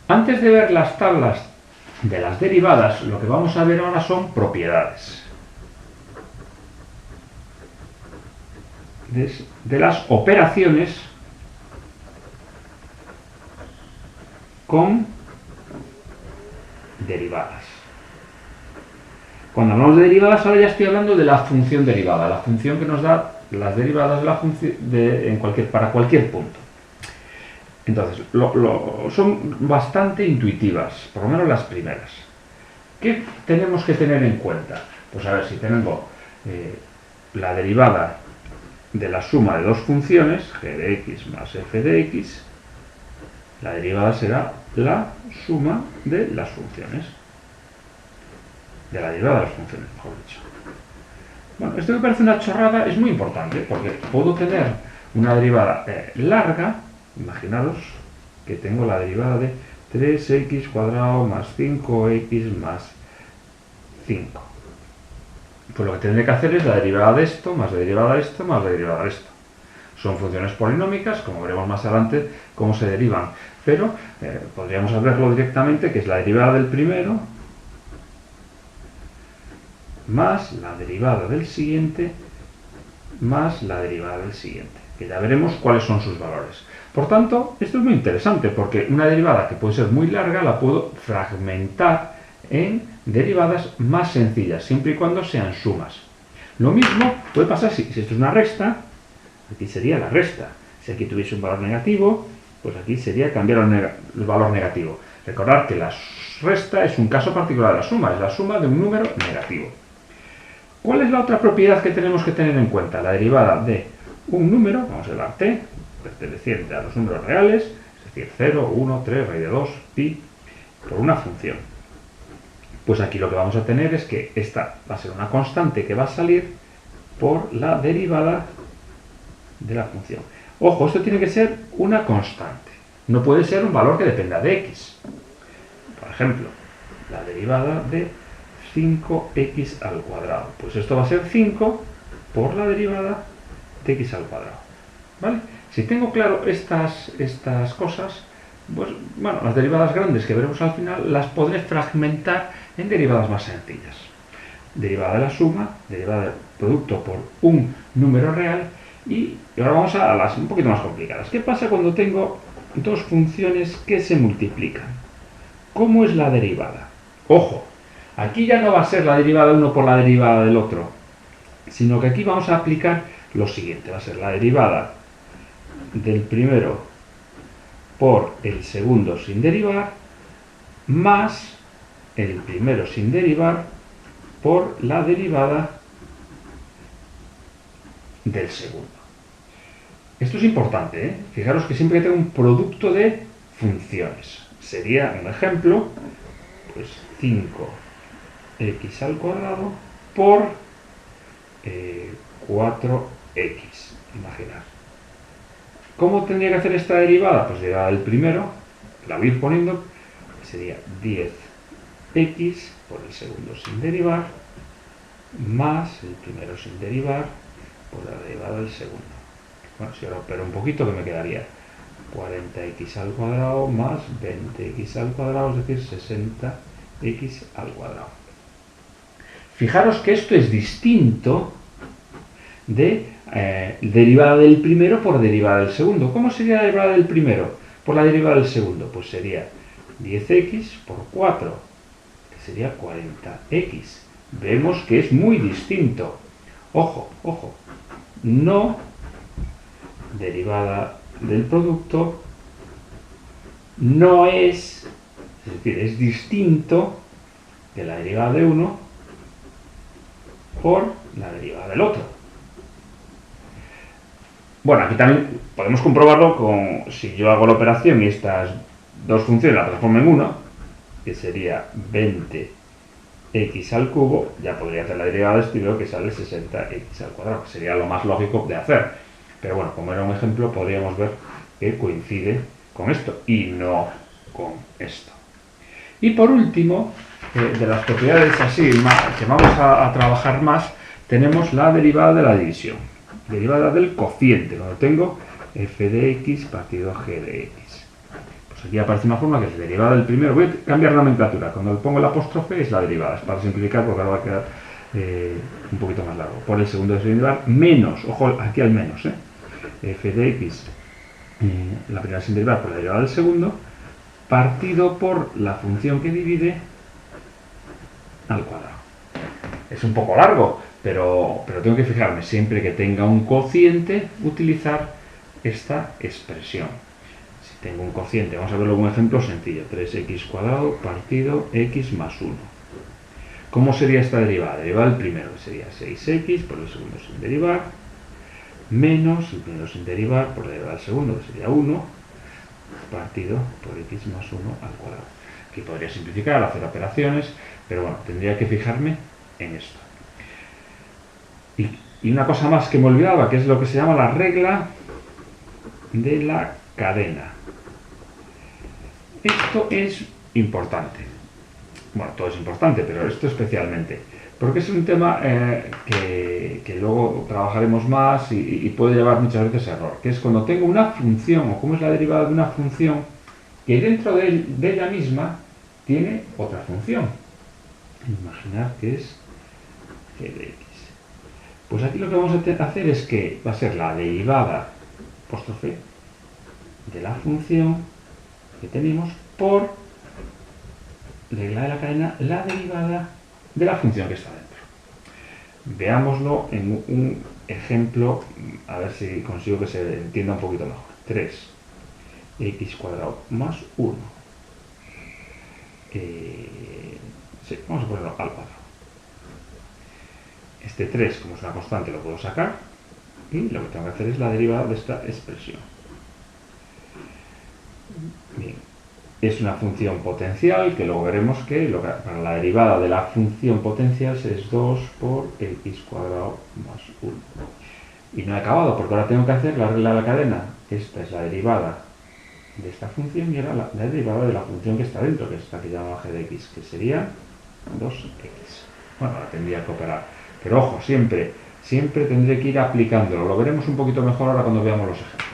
Antes de ver las tablas de las derivadas, lo que vamos a ver ahora son propiedades de las operaciones con derivadas. Cuando hablamos de derivadas, ahora ya estoy hablando de la función derivada, la función que nos da las derivadas de la función para cualquier punto. Entonces, son bastante intuitivas, por lo menos las primeras. ¿Qué tenemos que tener en cuenta? Pues a ver, si tengo la derivada de la suma de dos funciones, g de x más f de x, la derivada será la suma de las funciones. De la derivada de las funciones, mejor dicho. Bueno, esto que parece una chorrada es muy importante, porque puedo tener una derivada larga. Imaginaros que tengo la derivada de 3x cuadrado más 5x más 5. Pues lo que tendré que hacer es la derivada de esto, más la derivada de esto, más la derivada de esto. Son funciones polinómicas, como veremos más adelante cómo se derivan. Pero podríamos verlo directamente, que es la derivada del primero más la derivada del siguiente más la derivada del siguiente. Que ya veremos cuáles son sus valores. Por tanto, esto es muy interesante, porque una derivada que puede ser muy larga la puedo fragmentar en derivadas más sencillas, siempre y cuando sean sumas. Lo mismo puede pasar si esto es una resta, aquí sería la resta. Si aquí tuviese un valor negativo, pues aquí sería cambiar el valor negativo. Recordad que la resta es un caso particular de la suma, es la suma de un número negativo. ¿Cuál es la otra propiedad que tenemos que tener en cuenta? La derivada de un número, vamos a llevar t, perteneciente a los números reales, es decir, 0, 1, 3, raíz de 2, pi, por una función. Pues aquí lo que vamos a tener es que esta va a ser una constante que va a salir por la derivada de la función. Ojo, esto tiene que ser una constante. No puede ser un valor que dependa de x. Por ejemplo, la derivada de 5x al cuadrado. Pues esto va a ser 5 por la derivada de x al cuadrado. ¿Vale? Si tengo claro estas cosas, pues bueno, las derivadas grandes que veremos al final las podré fragmentar en derivadas más sencillas. Derivada de la suma, derivada del producto por un número real, y ahora vamos a las un poquito más complicadas. ¿Qué pasa cuando tengo dos funciones que se multiplican? ¿Cómo es la derivada? Ojo, aquí ya no va a ser la derivada de uno por la derivada del otro, sino que aquí vamos a aplicar lo siguiente. Va a ser la derivada del primero por el segundo sin derivar, más el primero sin derivar por la derivada del segundo. Esto es importante, ¿eh? Fijaros que siempre que tengo un producto de funciones, sería un ejemplo, pues 5x al cuadrado por 4x, imaginar. ¿Cómo tendría que hacer esta derivada? Pues derivada del primero, la voy a ir poniendo, sería 10x por el segundo sin derivar, más el primero sin derivar por la derivada del segundo. Bueno, si ahora opero un poquito, que me quedaría 40x al cuadrado más 20x al cuadrado, es decir, 60x al cuadrado. Fijaros que esto es distinto de derivada del primero por derivada del segundo. ¿Cómo sería la derivada del primero por la derivada del segundo? Pues sería 10x por 4, que sería 40x. Vemos que es muy distinto. Ojo, ojo, no derivada del producto no es decir, es distinto de la derivada de uno por la derivada del otro. Bueno, aquí también podemos comprobarlo con, si yo hago la operación y estas dos funciones las transformo en una, que sería 20x al cubo, ya podría hacer la derivada de esto y veo que sale 60x al cuadrado, que sería lo más lógico de hacer. Pero bueno, como era un ejemplo, podríamos ver que coincide con esto y no con esto. Y por último, de las propiedades así que vamos a trabajar más, tenemos la derivada de la división, derivada del cociente, cuando tengo f de x partido g de x. Pues aquí aparece una fórmula que es derivada del primero. Voy a cambiar la nomenclatura. Cuando le pongo el apóstrofe es la derivada. Es para simplificar porque ahora va a quedar un poquito más largo. Por el segundo derivar menos, ojo, aquí al menos, f de x, la primera sin derivar por la derivada del segundo, partido por la función que divide al cuadrado. Es un poco largo, pero tengo que fijarme siempre que tenga un cociente, utilizar esta expresión. Si tengo un cociente, vamos a verlo con un ejemplo sencillo, 3x cuadrado partido x más 1. ¿Cómo sería esta derivada? Derivada del primero, que sería 6x por el segundo sin derivar, menos el primero sin derivar por la derivada del segundo, que sería 1, partido por x más 1 al cuadrado. Aquí podría simplificar, hacer operaciones, pero bueno, tendría que fijarme en esto. Y una cosa más que me olvidaba, que es lo que se llama la regla de la cadena. Esto es importante. Bueno, todo es importante, pero esto especialmente. Porque es un tema que luego trabajaremos más y puede llevar muchas veces a error. Que es cuando tengo una función, o cómo es la derivada de una función, que dentro de ella misma tiene otra función. Imaginar que es g de x. Pues aquí lo que vamos a hacer es que va a ser la derivada apóstrofe de la función que tenemos por regla de la cadena, la derivada de la función que está dentro. Veámoslo en un ejemplo, a ver si consigo que se entienda un poquito mejor. 3x cuadrado más 1. Sí, vamos a ponerlo al cuadrado. Este 3, como es una constante, lo puedo sacar y lo que tengo que hacer es la derivada de esta expresión. Bien, es una función potencial que luego veremos que para la derivada de la función potencial es 2 por x cuadrado más 1. Y no he acabado porque ahora tengo que hacer la regla de la cadena. Esta es la derivada de esta función y ahora la derivada de la función que está dentro, que es esta que llamamos g de x, que sería 2x. Bueno, ahora tendría que operar. Pero ojo, siempre tendré que ir aplicándolo. Lo veremos un poquito mejor ahora cuando veamos los ejemplos.